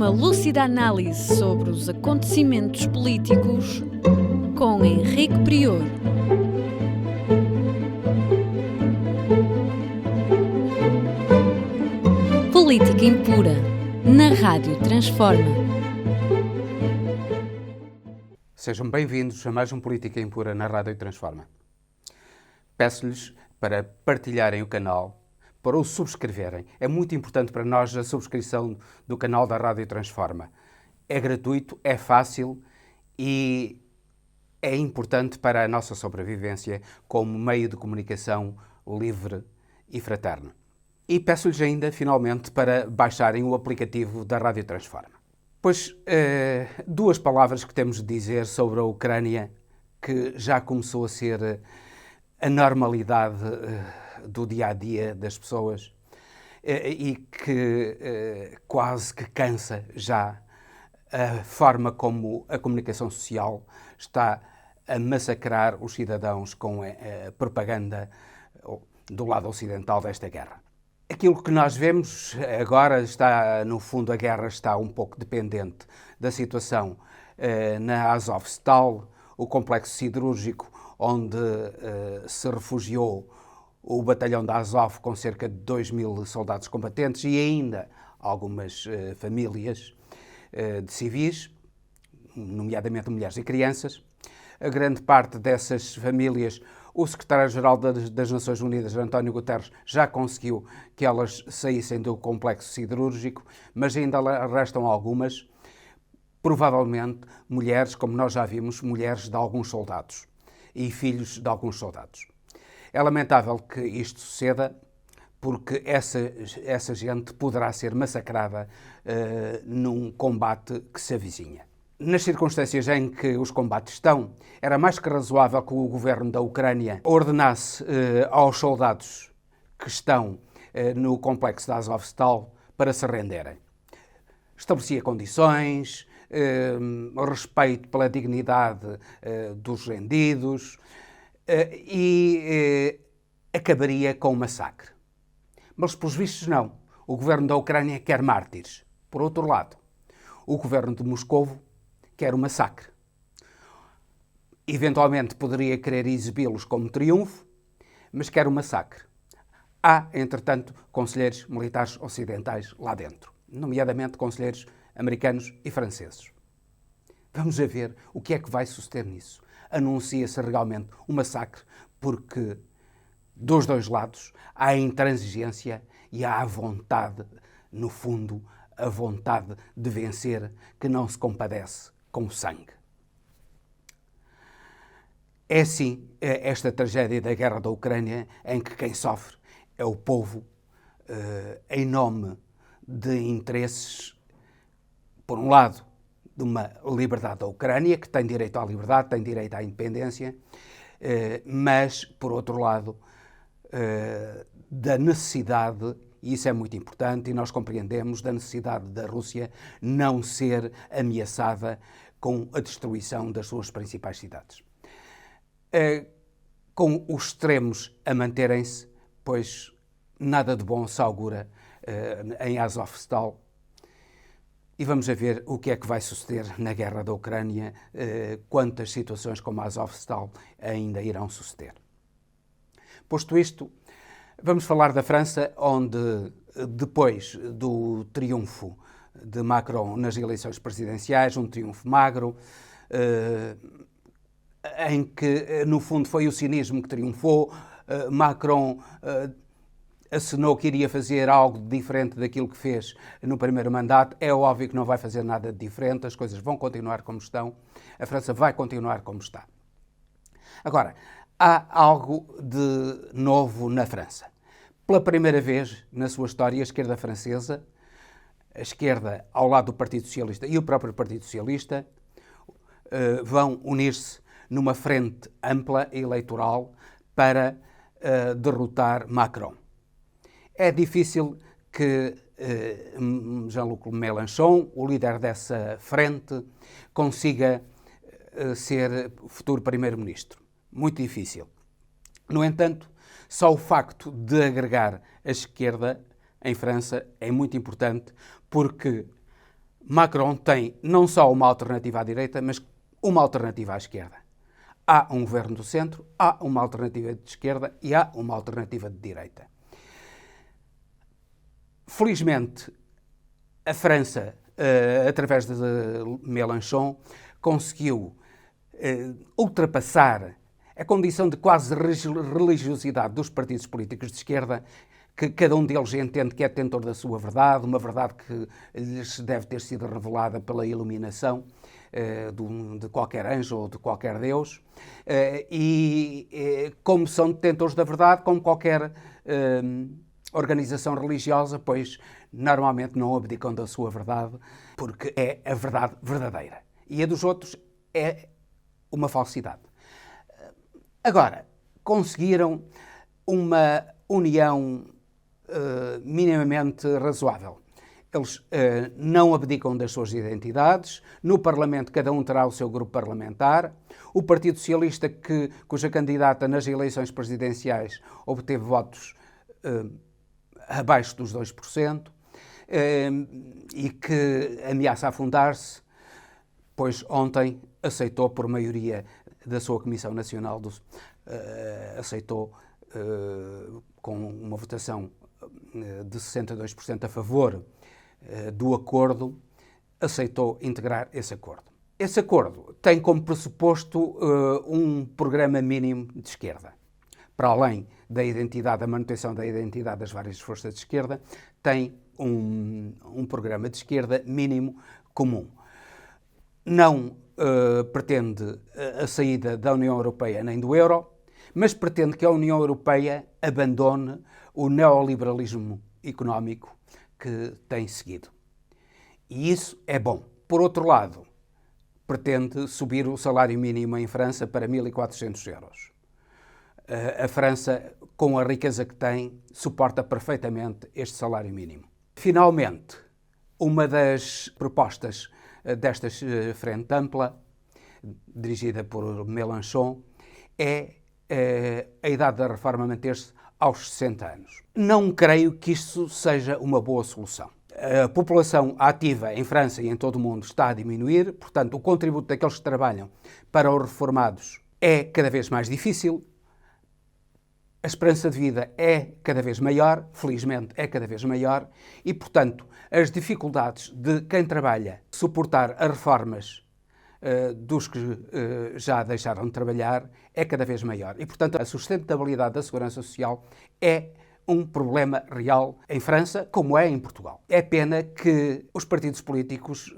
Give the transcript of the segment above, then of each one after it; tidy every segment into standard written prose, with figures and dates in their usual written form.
Uma lúcida análise sobre os acontecimentos políticos com Henrique Prior. Política impura, na Rádio Transforma. Sejam bem-vindos a mais um Política Impura na Rádio Transforma. Peço-lhes para partilharem o canal, para o subscreverem. É muito importante para nós a subscrição do canal da Rádio Transforma. É gratuito, é fácil e é importante para a nossa sobrevivência como meio de comunicação livre e fraterno. E peço-lhes ainda, finalmente, para baixarem o aplicativo da Rádio Transforma. Pois, duas palavras que temos de dizer sobre a Ucrânia, que já começou a ser a normalidade do dia-a-dia das pessoas e que quase que cansa já a forma como a comunicação social está a massacrar os cidadãos com a propaganda do lado ocidental desta guerra. Aquilo que nós vemos agora está, no fundo, a guerra está um pouco dependente da situação na Azovstal, o complexo siderúrgico onde se refugiou o batalhão da Azov com cerca de 2.000 soldados combatentes e ainda algumas famílias de civis, nomeadamente mulheres e crianças. A grande parte dessas famílias, o secretário-geral das Nações Unidas, António Guterres, já conseguiu que elas saíssem do complexo siderúrgico, mas ainda restam algumas, provavelmente mulheres, como nós já vimos, mulheres de alguns soldados e filhos de alguns soldados. É lamentável que isto suceda, porque essa gente poderá ser massacrada num combate que se avizinha. Nas circunstâncias em que os combates estão, era mais que razoável que o governo da Ucrânia ordenasse aos soldados que estão no complexo da Azovstal para se renderem. Estabelecia condições, respeito pela dignidade dos rendidos e acabaria com o massacre. Mas, pelos vistos, não. O governo da Ucrânia quer mártires. Por outro lado, o governo de Moscovo quer o massacre. Eventualmente poderia querer exibi-los como triunfo, mas quer o massacre. Há, entretanto, conselheiros militares ocidentais lá dentro, nomeadamente conselheiros americanos e franceses. Vamos a ver o que é que vai suceder nisso. Anuncia-se realmente um massacre, porque dos dois lados há a intransigência e há a vontade, no fundo, a vontade de vencer que não se compadece com o sangue. É assim esta tragédia da guerra da Ucrânia, em que quem sofre é o povo, em nome de interesses, por um lado, de uma liberdade da Ucrânia, que tem direito à liberdade, tem direito à independência, mas, por outro lado, da necessidade, e isso é muito importante, e nós compreendemos, da necessidade da Rússia não ser ameaçada com a destruição das suas principais cidades. Com os extremos a manterem-se, pois nada de bom se augura em Azovstal. E vamos a ver o que é que vai suceder na guerra da Ucrânia, quantas situações como Azovstal ainda irão suceder. Posto isto, vamos falar da França, onde, depois do triunfo de Macron nas eleições presidenciais, um triunfo magro, em que, no fundo, foi o cinismo que triunfou, Macron assinou que iria fazer algo diferente daquilo que fez no primeiro mandato. É óbvio que não vai fazer nada de diferente, as coisas vão continuar como estão, a França vai continuar como está. Agora, há algo de novo na França. Pela primeira vez na sua história, a esquerda francesa, a esquerda ao lado do Partido Socialista e o próprio Partido Socialista, vão unir-se numa frente ampla eleitoral para derrotar Macron. É difícil que Jean-Luc Mélenchon, o líder dessa frente, consiga ser futuro primeiro-ministro. Muito difícil. No entanto, só o facto de agregar a esquerda em França é muito importante, porque Macron tem não só uma alternativa à direita, mas uma alternativa à esquerda. Há um governo do centro, há uma alternativa de esquerda e há uma alternativa de direita. Felizmente, a França, através de Mélenchon, conseguiu ultrapassar a condição de quase religiosidade dos partidos políticos de esquerda, que cada um deles entende que é detentor da sua verdade, uma verdade que lhes deve ter sido revelada pela iluminação de qualquer anjo ou de qualquer Deus, e como são detentores da verdade, como qualquer organização religiosa, pois normalmente não abdicam da sua verdade, porque é a verdade verdadeira. E a dos outros é uma falsidade. Agora, conseguiram uma união minimamente razoável. Eles não abdicam das suas identidades. No Parlamento, cada um terá o seu grupo parlamentar. O Partido Socialista, cuja candidata nas eleições presidenciais obteve votos abaixo dos 2%, e que ameaça afundar-se, pois ontem aceitou, por maioria da sua Comissão Nacional, aceitou com uma votação de 62% a favor do acordo, aceitou integrar esse acordo. Esse acordo tem como pressuposto um programa mínimo de esquerda. Para além da identidade, da manutenção da identidade das várias forças de esquerda, tem um programa de esquerda mínimo comum. Não pretende a saída da União Europeia nem do euro, mas pretende que a União Europeia abandone o neoliberalismo económico que tem seguido. E isso é bom. Por outro lado, pretende subir o salário mínimo em França para 1.400 euros. A França, com a riqueza que tem, suporta perfeitamente este salário mínimo. Finalmente, uma das propostas desta frente ampla, dirigida por Mélenchon, é a idade da reforma manter-se aos 60 anos. Não creio que isso seja uma boa solução. A população ativa em França e em todo o mundo está a diminuir, portanto, o contributo daqueles que trabalham para os reformados é cada vez mais difícil. A esperança de vida é cada vez maior, felizmente é cada vez maior, e, portanto, as dificuldades de quem trabalha suportar as reformas dos que já deixaram de trabalhar é cada vez maior. E, portanto, a sustentabilidade da segurança social é um problema real em França, como é em Portugal. É pena que os partidos políticos,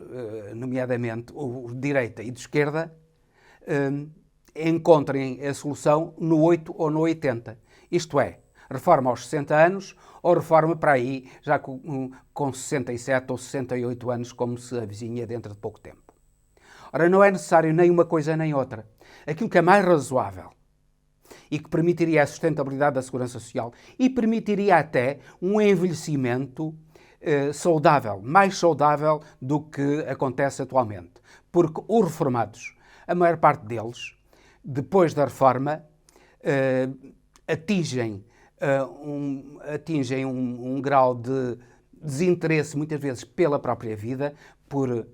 nomeadamente o de direita e de esquerda, encontrem a solução no 8 ou no 80. Isto é, reforma aos 60 anos ou reforma para aí já com 67 ou 68 anos, como se avizinha dentro de pouco tempo. Ora, não é necessário nem uma coisa nem outra. Aquilo que é mais razoável e que permitiria a sustentabilidade da segurança social e permitiria até um envelhecimento saudável, mais saudável do que acontece atualmente. Porque os reformados, a maior parte deles, depois da reforma, atingem um grau de desinteresse, muitas vezes, pela própria vida,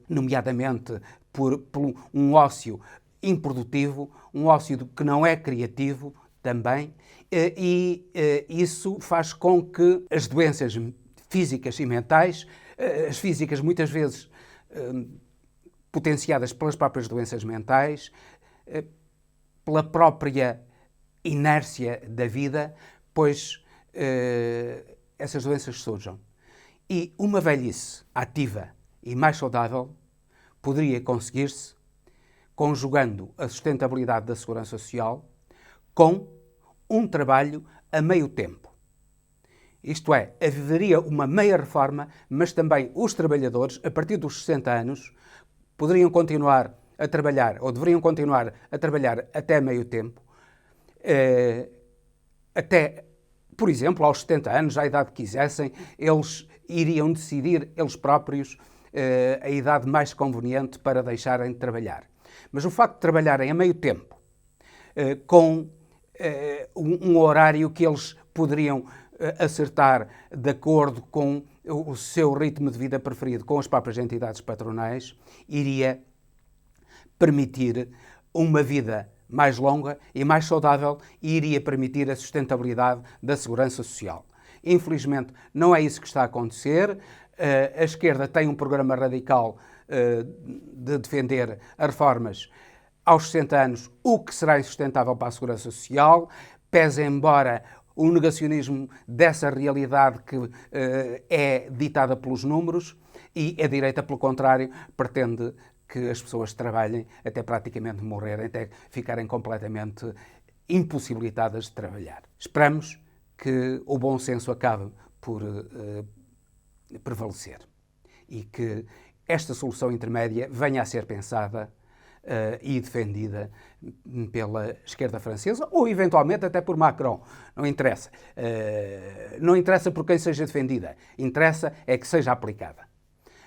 nomeadamente por um ócio improdutivo, um ócio que não é criativo também, e isso faz com que as doenças físicas e mentais, as físicas muitas vezes potenciadas pelas próprias doenças mentais, pela própria inércia da vida, pois essas doenças surjam. E uma velhice ativa e mais saudável poderia conseguir-se conjugando a sustentabilidade da segurança social com um trabalho a meio tempo. Isto é, haveria uma meia reforma, mas também os trabalhadores, a partir dos 60 anos, poderiam continuar a trabalhar, ou deveriam continuar a trabalhar até meio tempo, até, por exemplo, aos 70 anos, à idade que quisessem, eles iriam decidir, eles próprios, a idade mais conveniente para deixarem de trabalhar. Mas o facto de trabalharem a meio tempo, com um horário que eles poderiam acertar de acordo com o seu ritmo de vida preferido com as próprias entidades patronais, iria permitir uma vida mais longa e mais saudável e iria permitir a sustentabilidade da segurança social. Infelizmente, não é isso que está a acontecer. A esquerda tem um programa radical de defender as reformas aos 60 anos, o que será insustentável para a segurança social, pese embora o negacionismo dessa realidade que é ditada pelos números, e a direita, pelo contrário, pretende que as pessoas trabalhem até praticamente morrerem, até ficarem completamente impossibilitadas de trabalhar. Esperamos que o bom senso acabe por prevalecer e que esta solução intermédia venha a ser pensada e defendida pela esquerda francesa ou, eventualmente, até por Macron. Não interessa. Não interessa por quem seja defendida. Interessa é que seja aplicada.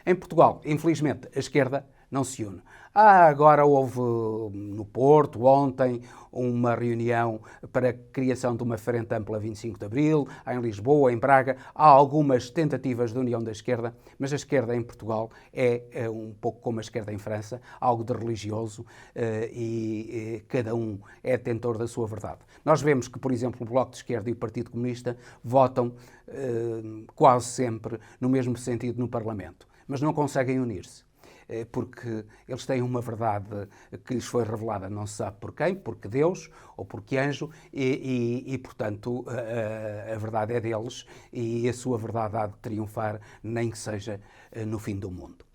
Em Portugal, infelizmente, a esquerda não se une. Agora houve no Porto, ontem, uma reunião para a criação de uma frente ampla 25 de Abril, há em Lisboa, em Braga, há algumas tentativas de união da esquerda, mas a esquerda em Portugal é um pouco como a esquerda em França, algo de religioso e cada um é detentor da sua verdade. Nós vemos que, por exemplo, o Bloco de Esquerda e o Partido Comunista votam quase sempre no mesmo sentido no Parlamento, mas não conseguem unir-se, porque eles têm uma verdade que lhes foi revelada, não se sabe por quem, porque Deus ou porque anjo, e portanto, a verdade é deles e a sua verdade há de triunfar, nem que seja no fim do mundo.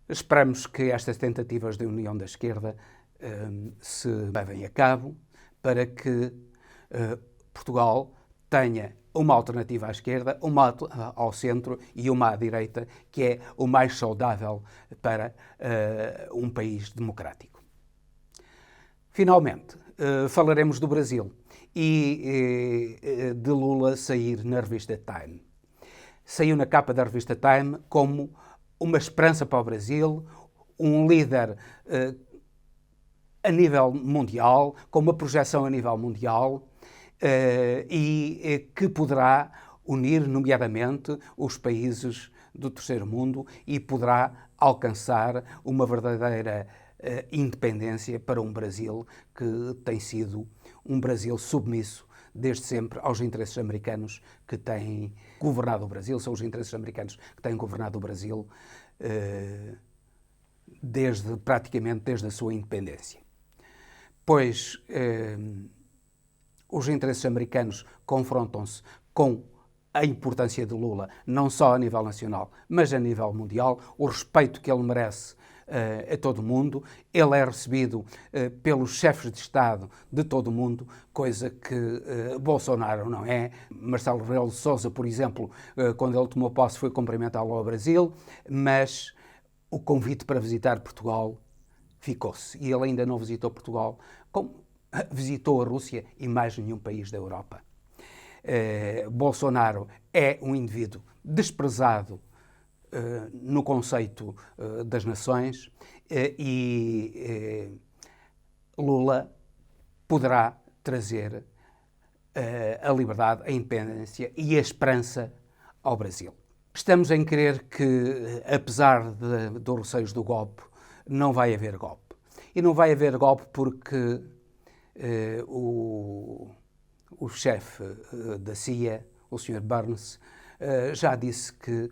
Esperamos que estas tentativas de união da esquerda se levem a cabo para que Portugal tenha uma alternativa à esquerda, uma ao centro e uma à direita, que é o mais saudável para um país democrático. Finalmente, falaremos do Brasil e de Lula sair na revista Time. Saiu na capa da revista Time como uma esperança para o Brasil, um líder a nível mundial, com uma projeção a nível mundial, e que poderá unir, nomeadamente, os países do terceiro mundo e poderá alcançar uma verdadeira independência para um Brasil que tem sido um Brasil submisso desde sempre aos interesses americanos que têm governado o Brasil. São os interesses americanos que têm governado o Brasil praticamente desde a sua independência. Pois os interesses americanos confrontam-se com a importância de Lula, não só a nível nacional, mas a nível mundial, o respeito que ele merece a todo o mundo. Ele é recebido pelos chefes de Estado de todo o mundo, coisa que Bolsonaro não é. Marcelo Rebelo de Sousa, por exemplo, quando ele tomou posse, foi cumprimentá-lo ao Brasil, mas o convite para visitar Portugal ficou-se. E ele ainda não visitou Portugal, como visitou a Rússia e mais nenhum país da Europa. Bolsonaro é um indivíduo desprezado no conceito das nações e Lula poderá trazer a liberdade, a independência e a esperança ao Brasil. Estamos em crer que, apesar dos receios do golpe, não vai haver golpe. E não vai haver golpe porque o chefe da CIA, o Sr. Burns, já disse que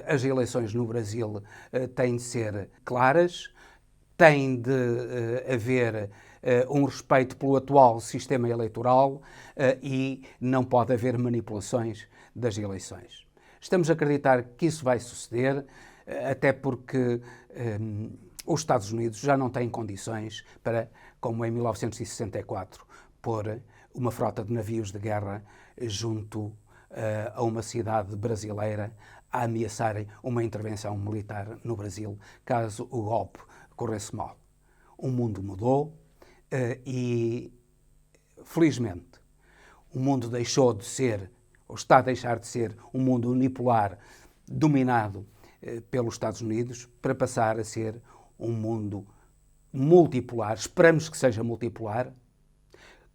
as eleições no Brasil têm de ser claras, tem de haver um respeito pelo atual sistema eleitoral e não pode haver manipulações das eleições. Estamos a acreditar que isso vai suceder, até porque os Estados Unidos já não têm condições para, como em 1964, pôr uma frota de navios de guerra junto a uma cidade brasileira a ameaçarem uma intervenção militar no Brasil, caso o golpe corresse mal. O mundo mudou e, felizmente, o mundo deixou de ser, ou está a deixar de ser, um mundo unipolar dominado pelos Estados Unidos para passar a ser um mundo multipolar. Esperamos que seja multipolar,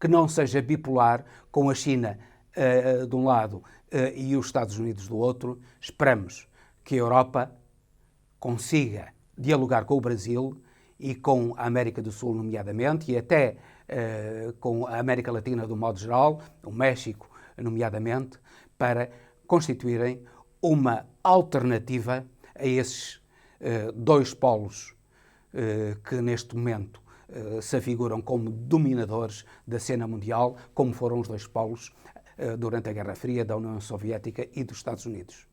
que não seja bipolar, com a China de um lado e os Estados Unidos do outro, esperamos que a Europa consiga dialogar com o Brasil e com a América do Sul, nomeadamente, e até com a América Latina, do modo geral, o México, nomeadamente, para constituírem uma alternativa a esses dois polos que neste momento se afiguram como dominadores da cena mundial, como foram os dois polos durante a Guerra Fria da União Soviética e dos Estados Unidos.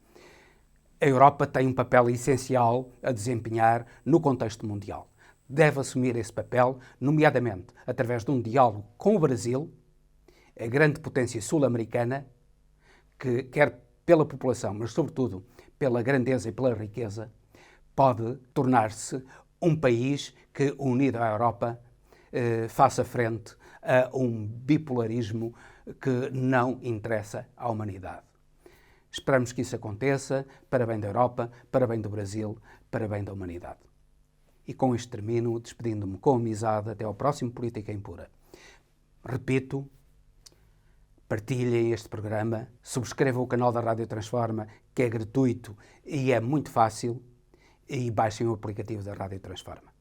A Europa tem um papel essencial a desempenhar no contexto mundial. Deve assumir esse papel, nomeadamente através de um diálogo com o Brasil, a grande potência sul-americana, que quer pela população, mas sobretudo pela grandeza e pela riqueza, pode tornar-se um país que, unido à Europa, faça frente a um bipolarismo que não interessa à humanidade. Esperamos que isso aconteça para bem da Europa, para bem do Brasil, para bem da humanidade. E com isto termino, despedindo-me com amizade até ao próximo Política Impura. Repito, partilhem este programa, subscrevam o canal da Rádio Transforma, que é gratuito e é muito fácil, e baixem o aplicativo da Rádio Transforma.